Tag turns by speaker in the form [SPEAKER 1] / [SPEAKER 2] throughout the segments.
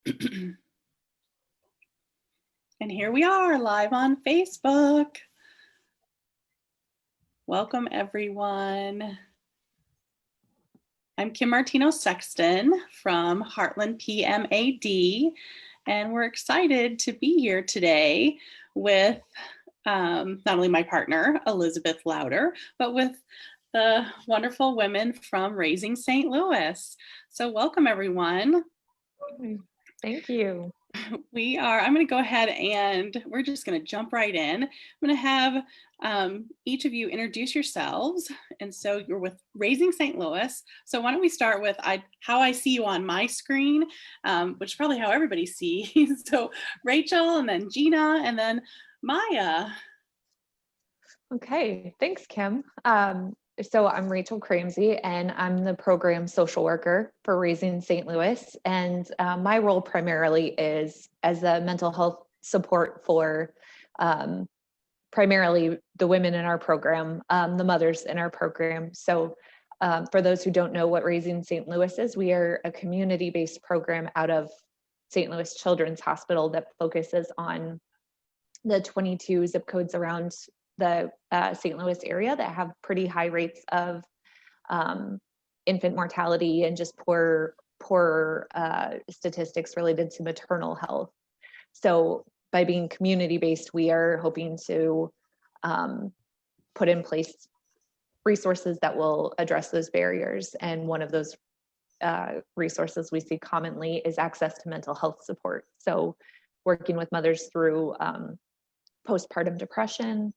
[SPEAKER 1] And here we are live on Facebook. Welcome everyone. I'm Kim Martino Sexton from Heartland PMAD, and we're excited to be here today with not only my partner, Elizabeth Louder, but with the wonderful women from Raising St. Louis. So welcome everyone.
[SPEAKER 2] Thank you.
[SPEAKER 1] I'm going to go ahead and we're just going to jump right in. I'm going to have each of you introduce yourselves. And so you're with Raising St. Louis. So why don't we start with how I see you on my screen, which is probably how everybody sees. So Rachel, and then Gena, and then Maya.
[SPEAKER 2] Okay, thanks, Kim. So I'm Rachel Cramsey, and I'm the program social worker for Raising St. Louis. And my role primarily is as a mental health support for primarily the women in our program, the mothers in our program. So for those who don't know what Raising St. Louis is, we are a community-based program out of St. Louis Children's Hospital that focuses on the 22 zip codes around the St. Louis area that have pretty high rates of infant mortality and just poor statistics related to maternal health. So by being community-based, we are hoping to put in place resources that will address those barriers. And one of those resources we see commonly is access to mental health support. So working with mothers through postpartum depression,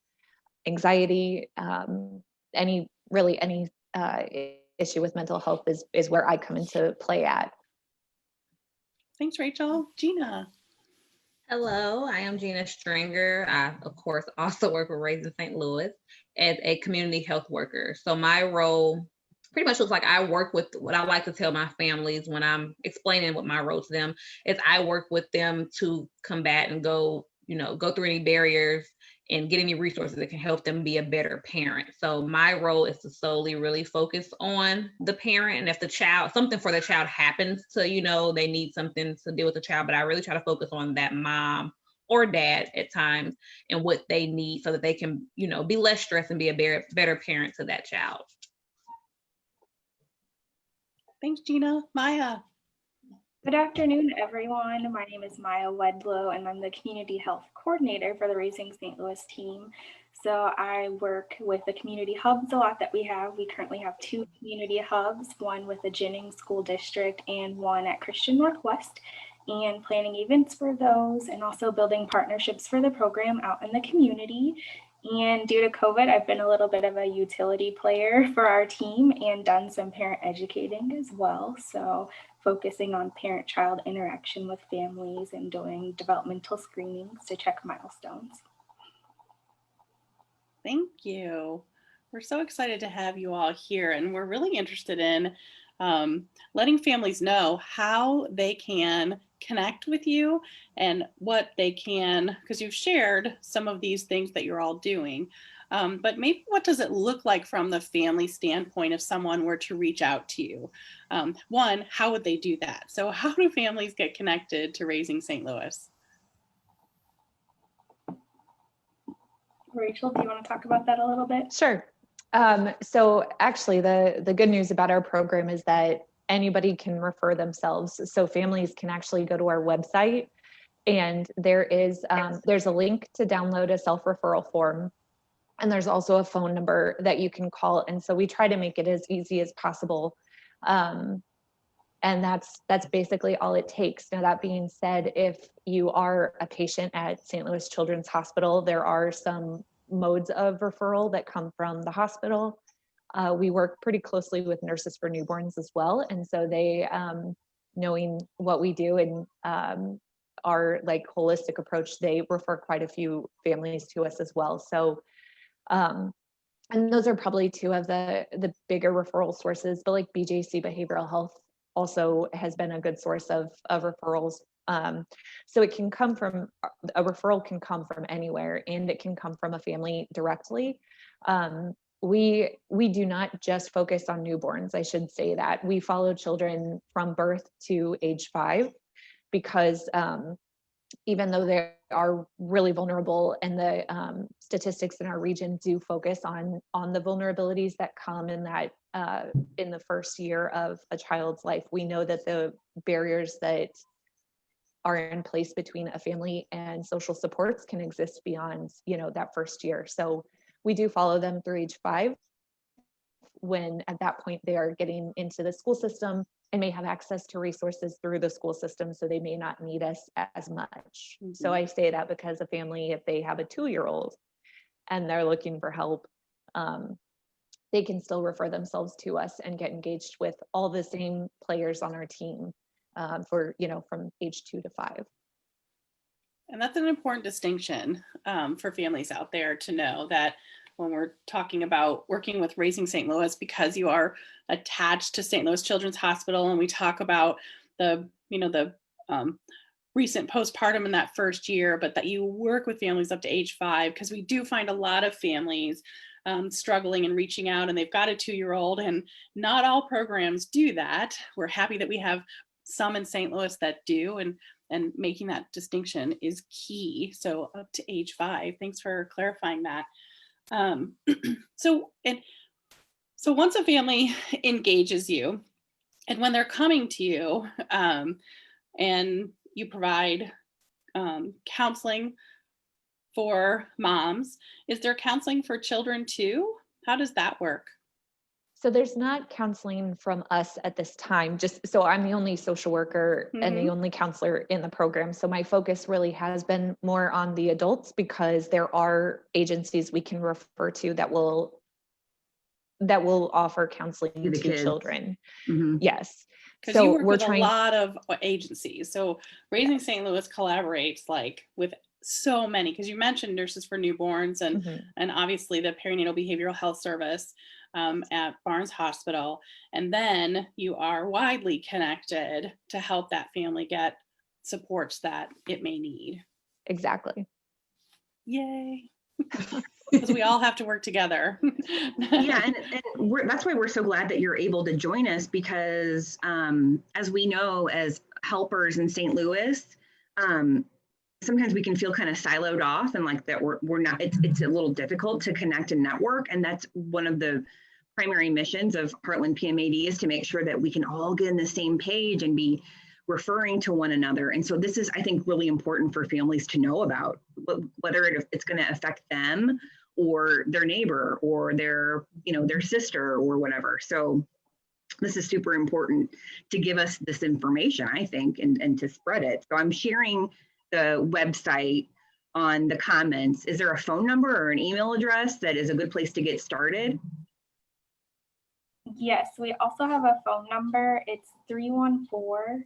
[SPEAKER 2] anxiety, any issue with mental health is where I come into play at.
[SPEAKER 1] Thanks, Rachel. Gena.
[SPEAKER 3] Hello, I am Gena Stringer. I, of course, also work with Raising St. Louis as a community health worker. So my role pretty much looks like I work with what I like to tell my families when I'm explaining what my role to them is I work with them to combat and go through any barriers and get any resources that can help them be a better parent. So my role is to solely really focus on the parent. And if something for the child happens to, they need something to deal with the child, but I really try to focus on that mom or dad at times and what they need so that they can, be less stressed and be a better parent to that child.
[SPEAKER 1] Thanks, Gena. Maya.
[SPEAKER 4] Good afternoon, everyone. My name is Maya Wedlow, and I'm the Community Health Coordinator for the Raising St. Louis team. So I work with the community hubs a lot that we have. We currently have 2 community hubs, one with the Jennings School District and one at Christian Northwest, and planning events for those and also building partnerships for the program out in the community. And due to COVID, I've been a little bit of a utility player for our team and done some parent educating as well. So focusing on parent-child interaction with families and doing developmental screenings to check milestones.
[SPEAKER 1] Thank you. We're so excited to have you all here, and we're really interested in letting families know how they can connect with you and what they can, because you've shared some of these things that you're all doing. But maybe what does it look like from the family standpoint if someone were to reach out to you? One, how would they do that? So how do families get connected to Raising St. Louis?
[SPEAKER 4] Rachel, do you want to talk about that a little bit?
[SPEAKER 2] Sure. So actually the good news about our program is that anybody can refer themselves. So families can actually go to our website, and there's a link to download a self-referral form. And there's also a phone number that you can call. And so we try to make it as easy as possible. And that's basically all it takes. Now, that being said, if you are a patient at St. Louis Children's Hospital, there are some modes of referral that come from the hospital. We work pretty closely with Nurses for Newborns as well. And so they, knowing what we do and our holistic approach, they refer quite a few families to us as well. So and those are probably 2 of the bigger referral sources, but BJC Behavioral Health also has been a good source of referrals. So it can come from, a referral can come from anywhere, and it can come from a family directly. We do not just focus on newborns, I should say that. We follow children from birth to age 5. because even though they are really vulnerable, and the statistics in our region do focus on the vulnerabilities that come in that in the first year of a child's life, we know that the barriers that are in place between a family and social supports can exist beyond, that first year. So we do follow them through age 5, when at that point they are getting into the school system and may have access to resources through the school system, so they may not need us as much. Mm-hmm. So I say that because a family, if they have a 2-year-old and they're looking for help, they can still refer themselves to us and get engaged with all the same players on our team for, from age 2 to 5.
[SPEAKER 1] And that's an important distinction for families out there to know, that when we're talking about working with Raising St. Louis, because you are attached to St. Louis Children's Hospital, and we talk about the recent postpartum in that first year, but that you work with families up to age 5, because we do find a lot of families struggling and reaching out, and they've got a 2-year-old, and not all programs do that. We're happy that we have some in St. Louis that do, and making that distinction is key. So up to age 5. Thanks for clarifying that. So once a family engages you, and when they're coming to you, and you provide counseling for moms, is there counseling for children too? How does that work?
[SPEAKER 2] So there's not counseling from us at this time, just so I'm the only social worker and the only counselor in the program. So my focus really has been more on the adults, because there are agencies we can refer to that will offer counseling to
[SPEAKER 5] kids.
[SPEAKER 2] Children.
[SPEAKER 5] Mm-hmm.
[SPEAKER 2] Yes.
[SPEAKER 1] Because you work with a lot of agencies. So Raising St. Louis collaborates with so many, because you mentioned Nurses for Newborns and obviously the Perinatal Behavioral Health Service at Barnes Hospital. And then you are widely connected to help that family get supports that it may need.
[SPEAKER 2] Exactly.
[SPEAKER 1] Yay. Because we all have to work together.
[SPEAKER 5] Yeah, and that's why we're so glad that you're able to join us, because as we know, as helpers in St. Louis, sometimes we can feel kind of siloed off, and that we're not, it's a little difficult to connect and network. And that's one of the primary missions of Heartland PMAD, is to make sure that we can all get on the same page and be referring to one another. And so this is, I think, really important for families to know about, whether it's going to affect them or their neighbor or their sister or whatever. So this is super important to give us this information, I think, and to spread it. So I'm sharing the website on the comments. Is there a phone number or an email address that is a good place to get started?
[SPEAKER 4] Yes, we also have a phone number. It's 314-747-7785.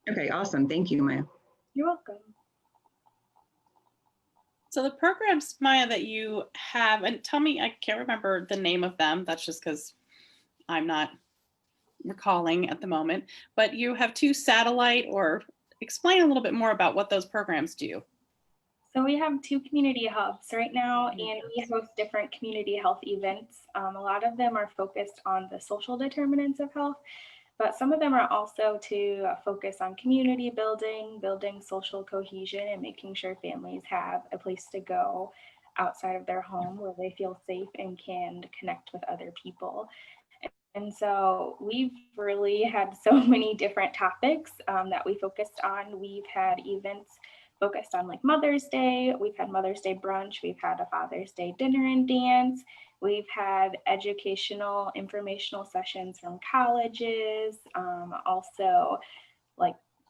[SPEAKER 5] Okay, awesome. Thank you, Maya.
[SPEAKER 4] You're welcome.
[SPEAKER 1] So the programs, Maya, that you have, and tell me, I can't remember the name of them. That's just because I'm not recalling at the moment, but you have 2 satellite, or explain a little bit more about what those programs do.
[SPEAKER 4] So we have 2 community hubs right now, and we host different community health events. A lot of them are focused on the social determinants of health, but some of them are also to focus on community building social cohesion, and making sure families have a place to go outside of their home where they feel safe and can connect with other people. And so we've really had so many different topics that we focused on. We've had events focused on Mother's Day. We've had Mother's Day brunch. We've had a Father's Day dinner and dance. We've had educational, informational sessions from colleges, also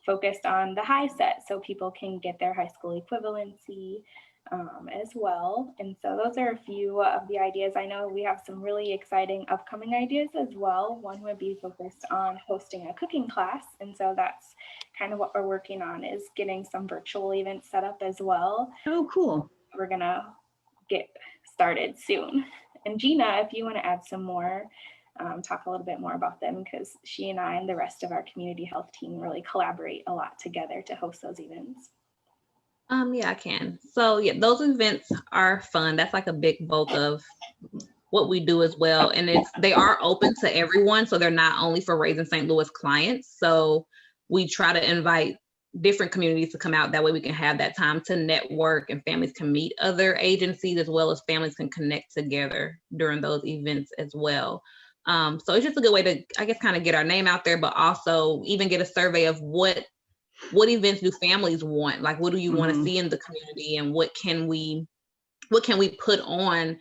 [SPEAKER 4] focused on the high set, so people can get their high school equivalency as well. And so those are a few of the ideas. I know we have some really exciting upcoming ideas as well. One would be focused on hosting a cooking class. And so that's kind of what we're working on, is getting some virtual events set up as well.
[SPEAKER 5] Oh, cool.
[SPEAKER 4] We're gonna get started soon. And Gena, if you want to add some more, talk a little bit more about them, because she and I and the rest of our community health team really collaborate a lot together to host those events.
[SPEAKER 3] Yeah, I can. So yeah, those events are fun. That's a big bulk of what we do as well. And they are open to everyone. So they're not only for Raising St. Louis clients. So we try to invite different communities to come out. That way we can have that time to network and families can meet other agencies, as well as families can connect together during those events as well. So it's just a good way to, I guess, kind of get our name out there, but also even get a survey of what events do families want? Like, what do you want to see in the community, and what can we put on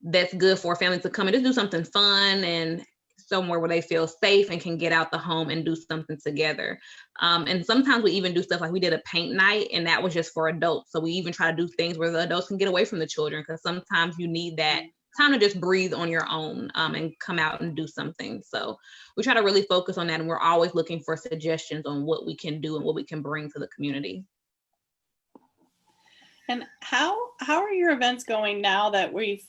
[SPEAKER 3] that's good for families to come and just do something fun and somewhere where they feel safe and can get out the home and do something together. And sometimes we even do stuff like we did a paint night, and that was just for adults. So we even try to do things where the adults can get away from the children, because sometimes you need that time to just breathe on your own and come out and do something. So we try to really focus on that, and we're always looking for suggestions on what we can do and what we can bring to the community.
[SPEAKER 1] And how are your events going now that we've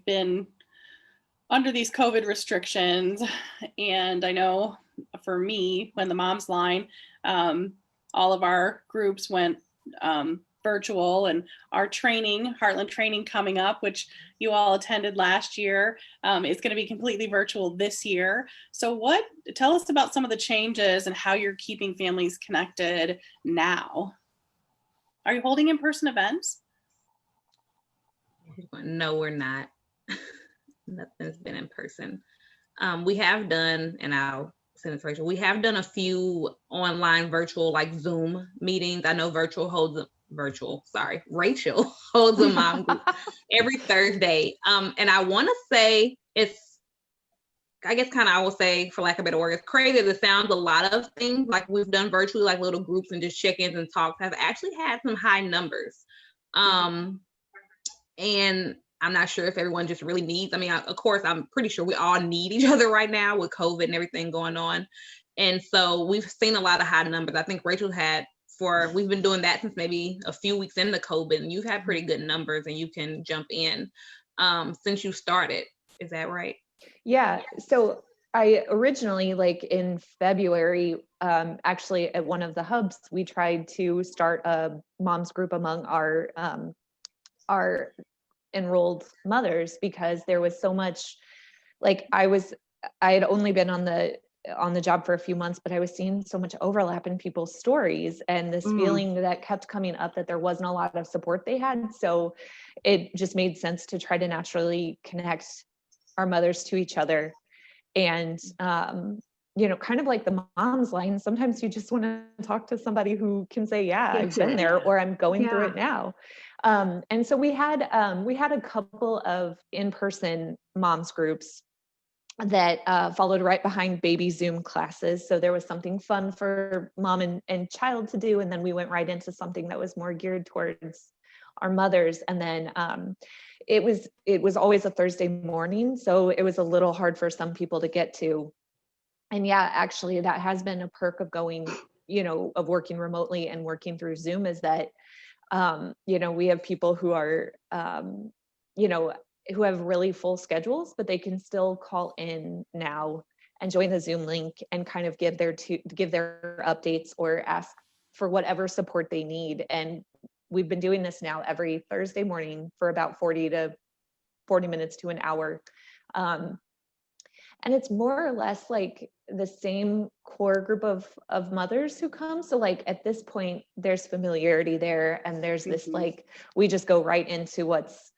[SPEAKER 1] been under these COVID restrictions? And I know for me, when the Moms Line, all of our groups went virtual, and our training, Heartland training coming up, which you all attended last year, is going to be completely virtual this year. So tell us about some of the changes and how you're keeping families connected now. Are you holding in-person events?
[SPEAKER 3] No, we're not. Nothing's been in person. We have done, and I'll send it to Rachel, we have done a few online virtual, like Zoom meetings. I know Rachel holds a mom group every Thursday. And I want to say I will say, for lack of a better word, it's crazy. It sounds a lot of things like we've done virtually, like little groups and just check-ins and talks, have actually had some high numbers. And I'm not sure if everyone just really needs, of course, I'm pretty sure we all need each other right now with COVID and everything going on. And so we've seen a lot of high numbers. I think Rachel we've been doing that since maybe a few weeks into COVID, and you've had pretty good numbers, and you can jump in since you started. Is that right?
[SPEAKER 2] Yeah. So I originally, like in February, actually at one of the hubs, we tried to start a moms group among our enrolled mothers, because there was so much, like I had only been on the job for a few months, but I was seeing so much overlap in people's stories, and this feeling that kept coming up that there wasn't a lot of support they had. So it just made sense to try to naturally connect our mothers to each other. And kind of like the Moms Line, sometimes you just want to talk to somebody who can say, yeah, I've been there, or I'm going through it now. And so we had a couple of in-person moms groups that followed right behind baby Zoom classes. So there was something fun for mom and child to do. And then we went right into something that was more geared towards our mothers. And then it was always a Thursday morning. So it was a little hard for some people to get to. And yeah, actually that has been a perk of going, of working remotely and working through Zoom, is that, we have people who are, who have really full schedules, but they can still call in now and join the Zoom link and kind of give their updates or ask for whatever support they need. And we've been doing this now every Thursday morning for about 40 minutes to an hour. And it's more or less like the same core group of mothers who come. So like at this point, there's familiarity there, and there's this like, we just go right into what's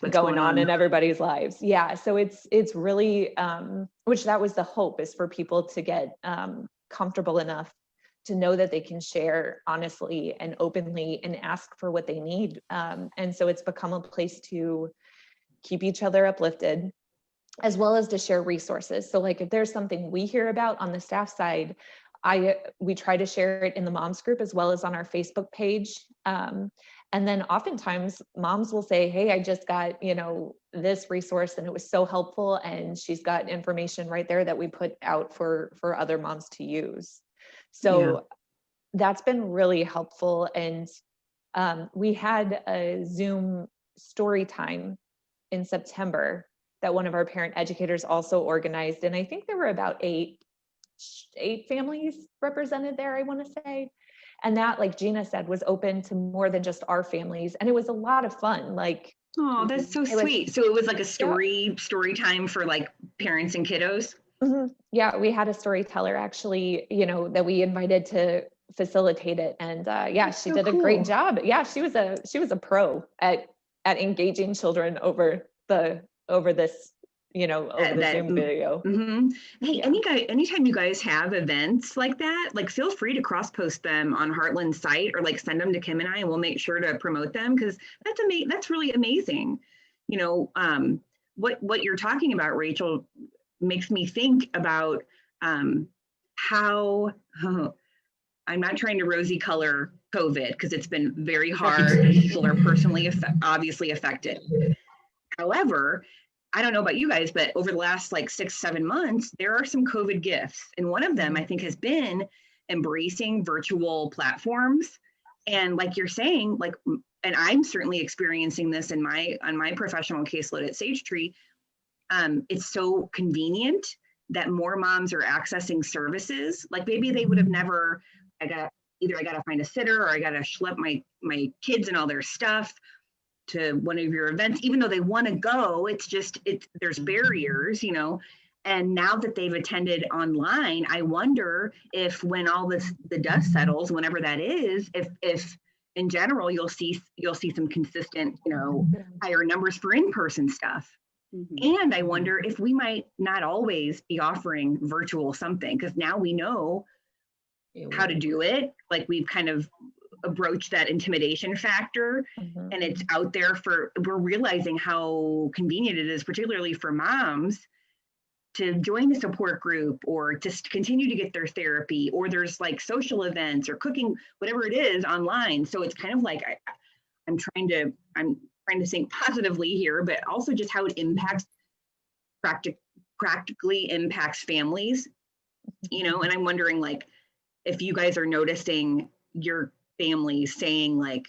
[SPEAKER 2] going on in everybody's lives. Yeah. So it's really, which that was the hope, is for people to get comfortable enough to know that they can share honestly and openly and ask for what they need. And so it's become a place to keep each other uplifted, as well as to share resources. So like if there's something we hear about on the staff side, we try to share it in the moms group as well as on our Facebook page. And then oftentimes moms will say, hey, I just got, this resource and it was so helpful. And she's got information right there that we put out for other moms to use. So that's been really helpful. And we had a Zoom story time in September that one of our parent educators also organized. And I think there were about eight families represented there, I want to say. And that, like Gena said, was open to more than just our families. And it was a lot of fun. Like
[SPEAKER 5] Oh, that's so
[SPEAKER 2] was-
[SPEAKER 5] sweet. So it was like a story time for like parents and kiddos.
[SPEAKER 2] Yeah, we had a storyteller actually, that we invited to facilitate it, and yeah, she
[SPEAKER 5] so
[SPEAKER 2] did a
[SPEAKER 5] cool.
[SPEAKER 2] great job. Yeah, she was a pro at engaging children over this, over the Zoom video.
[SPEAKER 5] Hey,
[SPEAKER 2] Yeah.
[SPEAKER 5] anytime you guys have events like that, like feel free to cross post them on Heartland's site or like send them to Kim and I, and we'll make sure to promote them because that's really amazing. What you're talking about, Rachel, makes me think about how I'm not trying to rosy color COVID because it's been very hard and people are personally obviously affected. However, I don't know about you guys, but over the last like 6-7 months, there are some COVID gifts. And one of them I think has been embracing virtual platforms. And like you're saying, like, and I'm certainly experiencing this on my professional caseload at Sage Tree. It's so convenient that more moms are accessing services. Like maybe they would have never, I got to find a sitter or I got to schlep my kids and all their stuff to one of your events, even though they want to go, there's barriers, and now that they've attended online, I wonder if when all the dust settles, whenever that is, if in general, you'll see some consistent, higher numbers for in-person stuff. And I wonder if we might not always be offering virtual something, because now we know how to do it. Like we've kind of broach that intimidation factor and it's out there we're realizing how convenient it is, particularly for moms, to join a support group or to continue to get their therapy, or there's like social events or cooking, whatever it is online. So it's kind of like I'm trying to think positively here, but also just how it impacts practically impacts families, and I'm wondering like if you guys are noticing your family saying like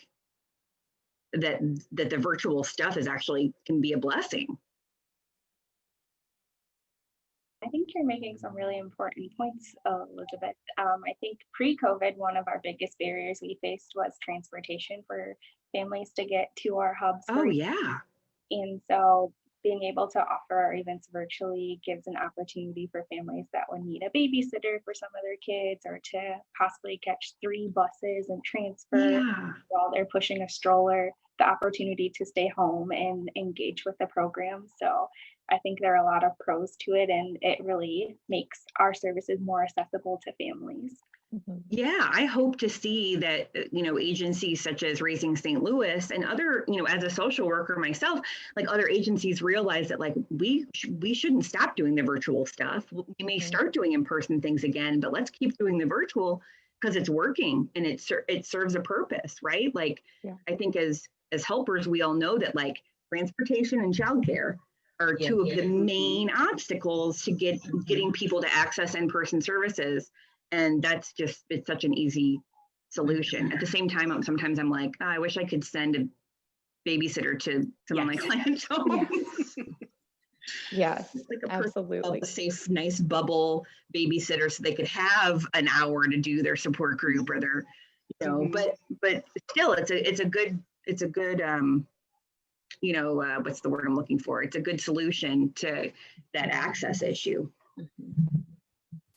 [SPEAKER 5] that the virtual stuff is actually can be a blessing.
[SPEAKER 4] I think you're making some really important points, Elizabeth. I think pre-COVID, one of our biggest barriers we faced was transportation for families to get to our hubs.
[SPEAKER 5] Oh yeah.
[SPEAKER 4] And so being able to offer our events virtually gives an opportunity for families that would need a babysitter for some of their kids, or to possibly catch 3 buses and transfer while they're pushing a stroller, the opportunity to stay home and engage with the program. So I think there are a lot of pros to it, and it really makes our services more accessible to families.
[SPEAKER 5] Yeah, I hope to see that, agencies such as Raising St. Louis and other, as a social worker myself, like other agencies realize that like we shouldn't stop doing the virtual stuff. We may start doing in-person things again, but let's keep doing the virtual because it's working and it serves a purpose, right? Like I think as helpers, we all know that like transportation and childcare are 2 of the main obstacles to getting people to access in-person services. And it's such an easy solution. At the same time, sometimes I'm like, I wish I could send a babysitter to some of my clients' homes.
[SPEAKER 2] Yes,
[SPEAKER 5] like
[SPEAKER 2] absolutely.
[SPEAKER 5] A safe, nice bubble babysitter so they could have an hour to do their support group or their, but still it's a good, what's the word I'm looking for? It's a good solution to that access issue.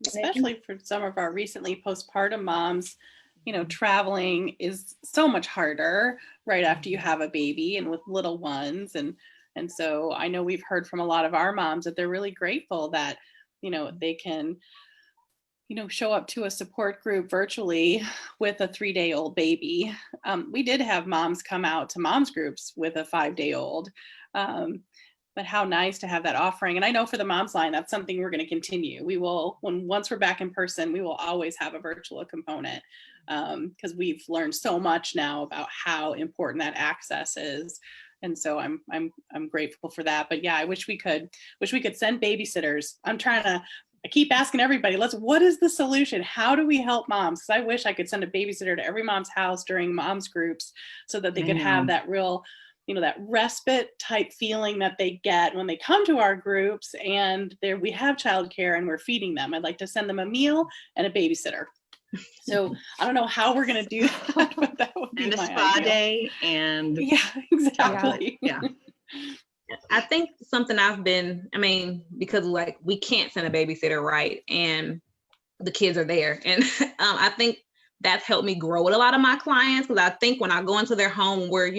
[SPEAKER 1] Especially for some of our recently postpartum moms, traveling is so much harder right after you have a baby and with little ones. And so I know we've heard from a lot of our moms that they're really grateful that, they can, show up to a support group virtually with a 3-day-old baby. We did have moms come out to moms groups with a 5-day-old. But how nice to have that offering. And I know for the Moms Line, that's something we're going to continue. We will, once we're back in person, we will always have a virtual component because we've learned so much now about how important that access is. And so I'm grateful for that. But yeah, I wish we could send babysitters. I keep asking everybody, what is the solution? How do we help moms? Because I wish I could send a babysitter to every mom's house during moms groups so that they could have that real, that respite type feeling that they get when they come to our groups and we have childcare and we're feeding them. I'd like to send them a meal and a babysitter. So I don't know how we're going to do that, but that would be
[SPEAKER 5] And a
[SPEAKER 1] my
[SPEAKER 5] spa
[SPEAKER 1] ideal.
[SPEAKER 5] day and
[SPEAKER 1] Yeah, exactly.
[SPEAKER 5] yeah.
[SPEAKER 3] I think something because like we can't send a babysitter, right? And the kids are there. And I think that's helped me grow with a lot of my clients, because I think when I go into their home, where,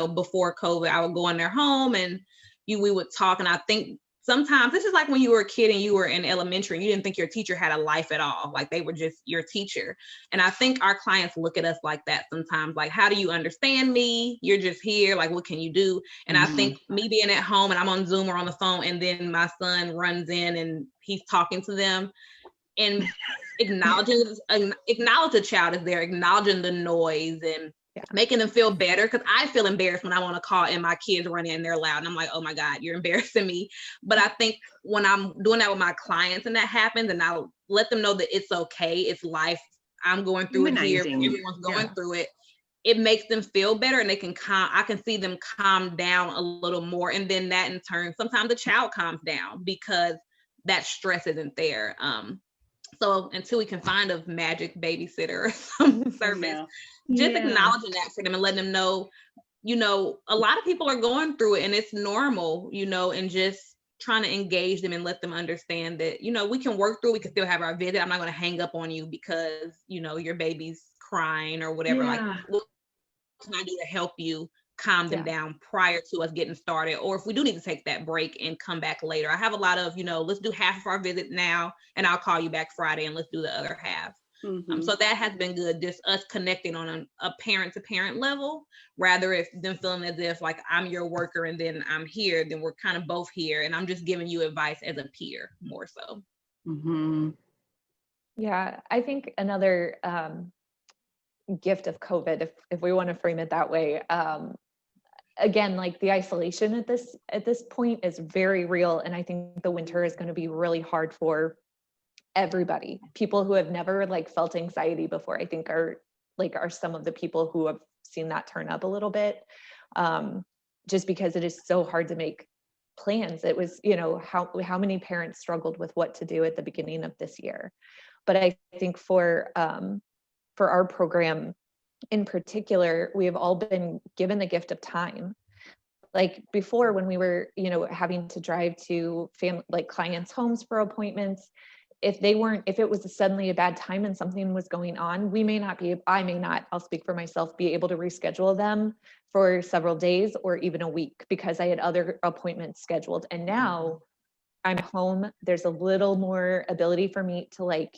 [SPEAKER 3] before COVID, I would go in their home and we would talk. And I think sometimes this is like when you were a kid and you were in elementary and you didn't think your teacher had a life at all. Like they were just your teacher. And I think our clients look at us like that sometimes. Like, how do you understand me? You're just here. Like, what can you do? And I think me being at home and I'm on Zoom or on the phone, and then my son runs in and he's talking to them, and acknowledge the child is there, acknowledging the noise and making them feel better. Because I feel embarrassed when I'm on a call and my kids run in and they're loud, and I'm like, oh my God, you're embarrassing me. But I think when I'm doing that with my clients and that happens, and I'll let them know that it's okay, it's life, I'm going through it here, everyone's going through it, it makes them feel better, and I can see them calm down a little more. And then that in turn, sometimes the child calms down because that stress isn't there. So until we can find a magic babysitter or some service, just acknowledging that for them and letting them know, a lot of people are going through it and it's normal, and just trying to engage them and let them understand that, we can work through, we can still have our visit. I'm not going to hang up on you because, your baby's crying or whatever. Like, what can I do to help you calm them down prior to us getting started? Or if we do need to take that break and come back later, I have a lot of, let's do half of our visit now and I'll call you back Friday and let's do the other half. So that has been good, just us connecting on a parent to parent level, rather than feeling as if like I'm your worker and then I'm here, then we're kind of both here and I'm just giving you advice as a peer more so.
[SPEAKER 2] Yeah, I think another gift of COVID, if we want to frame it that way, again, like the isolation at this point is very real, and I think the winter is going to be really hard for everybody. People who have never like felt anxiety before, I think are some of the people who have seen that turn up a little bit, just because it is so hard to make plans. It was, how many parents struggled with what to do at the beginning of this year. But I think for our program in particular, we have all been given the gift of time. Like before, when we were, having to drive to clients' homes for appointments, if it was suddenly a bad time and something was going on, I may not, I'll speak for myself, be able to reschedule them for several days or even a week because I had other appointments scheduled. And now I'm home, there's a little more ability for me to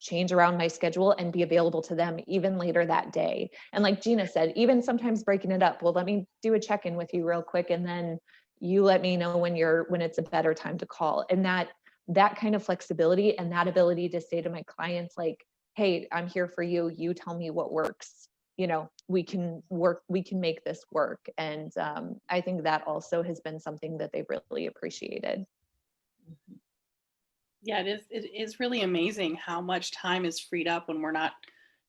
[SPEAKER 2] change around my schedule and be available to them even later that day. And like Gena said, even sometimes breaking it up, well, let me do a check-in with you real quick, and then you let me know when it's a better time to call. And that kind of flexibility and that ability to say to my clients, like, hey, I'm here for you. You tell me what works. We can make this work. And I think that also has been something that they've really appreciated.
[SPEAKER 1] Yeah, it is really amazing how much time is freed up when we're not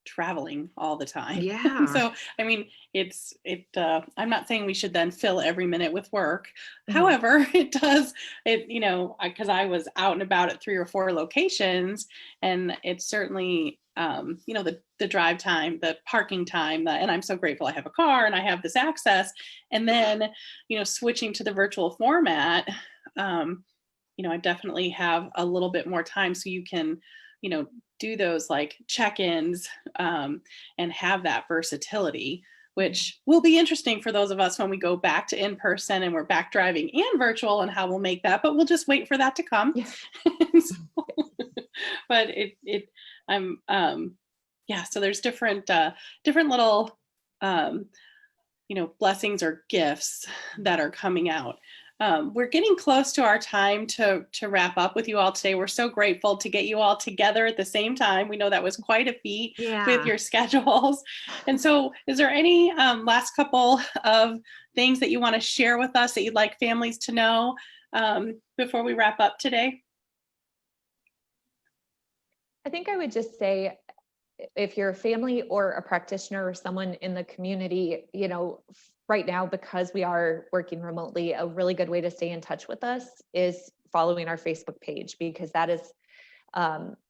[SPEAKER 1] traveling all the time.
[SPEAKER 5] Yeah.
[SPEAKER 1] So, I mean, I'm not saying we should then fill every minute with work. However, because I was out and about at 3 or 4 locations, and it's certainly, the drive time, the parking time, and I'm so grateful I have a car and I have this access. And then, switching to the virtual format, I definitely have a little bit more time, so you can, do those like check-ins and have that versatility, which will be interesting for those of us when we go back to in-person and we're back driving and virtual, and how we'll make that, but we'll just wait for that to come. But so there's different little, blessings or gifts that are coming out. We're getting close to our time to wrap up with you all today. We're so grateful to get you all together at the same time. We know that was quite a feat with your schedules. And so is there any last couple of things that you want to share with us that you'd like families to know before we wrap up today?
[SPEAKER 2] I think I would just say, if you're a family or a practitioner or someone in the community, right now, because we are working remotely, a really good way to stay in touch with us is following our Facebook page, because that is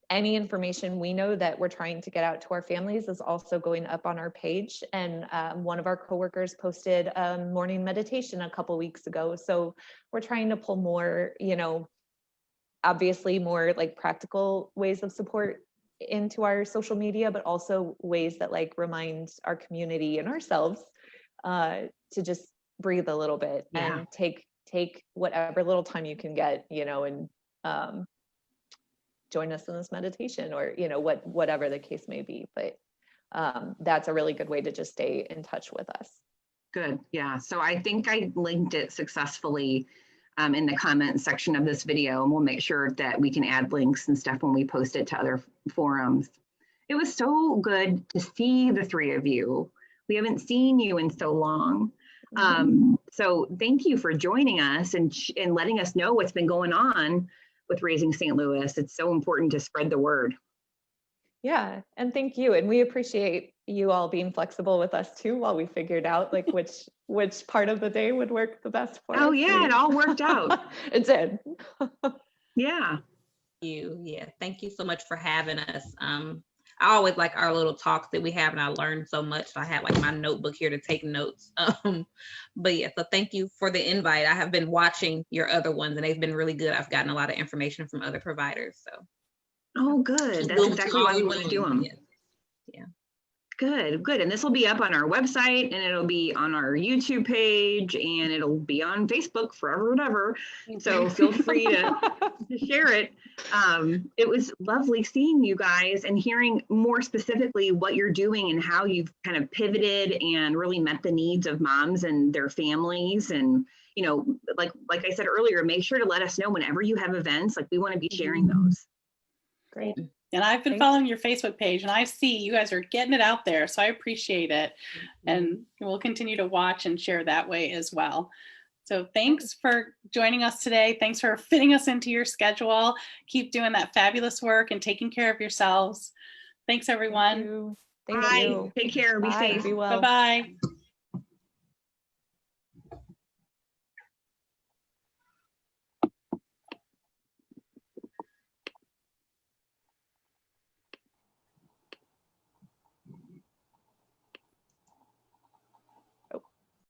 [SPEAKER 2] any information we know that we're trying to get out to our families is also going up on our page. And one of our coworkers posted morning meditation a couple weeks ago. So we're trying to pull more, obviously more like practical ways of support into our social media, but also ways that like remind our community and ourselves to just breathe a little bit and take whatever little time you can get, and join us in this meditation or, whatever the case may be. But that's a really good way to just stay in touch with us.
[SPEAKER 5] Good. Yeah. So I think I linked it successfully in the comment section of this video, and we'll make sure that we can add links and stuff when we post it to other forums. It was so good to see the three of you. We haven't seen you in so long. So thank you for joining us and letting us know what's been going on with Raising St. Louis. It's so important to spread the word.
[SPEAKER 2] Yeah, and thank you. And we appreciate you all being flexible with us too while we figured out like which part of the day would work the best for us.
[SPEAKER 5] Oh yeah, it all worked out.
[SPEAKER 2] It did.
[SPEAKER 5] Yeah.
[SPEAKER 3] Thank you so much for having us. I always like our little talks that we have, and I learned so much. So I had like my notebook here to take notes. But yeah, so thank you for the invite. I have been watching your other ones, and they've been really good. I've gotten a lot of information from other providers. So.
[SPEAKER 5] Oh, good. That's exactly why we want to do them.
[SPEAKER 3] Yeah.
[SPEAKER 5] Good. And this will be up on our website, and it'll be on our YouTube page, and it'll be on Facebook forever and ever. So feel free to share it. It was lovely seeing you guys and hearing more specifically what you're doing and how you've kind of pivoted and really met the needs of moms and their families. And, like I said earlier, make sure to let us know whenever you have events. Like, we want to be sharing those.
[SPEAKER 2] Great.
[SPEAKER 1] And I've been following your Facebook page, and I see you guys are getting it out there. So I appreciate it. And we'll continue to watch and share that way as well. So thanks for joining us today. Thanks for fitting us into your schedule. Keep doing that fabulous work and taking care of yourselves. Thanks, everyone.
[SPEAKER 2] Thank you.
[SPEAKER 5] Take care. Be safe.
[SPEAKER 2] Be well.
[SPEAKER 1] Bye-bye.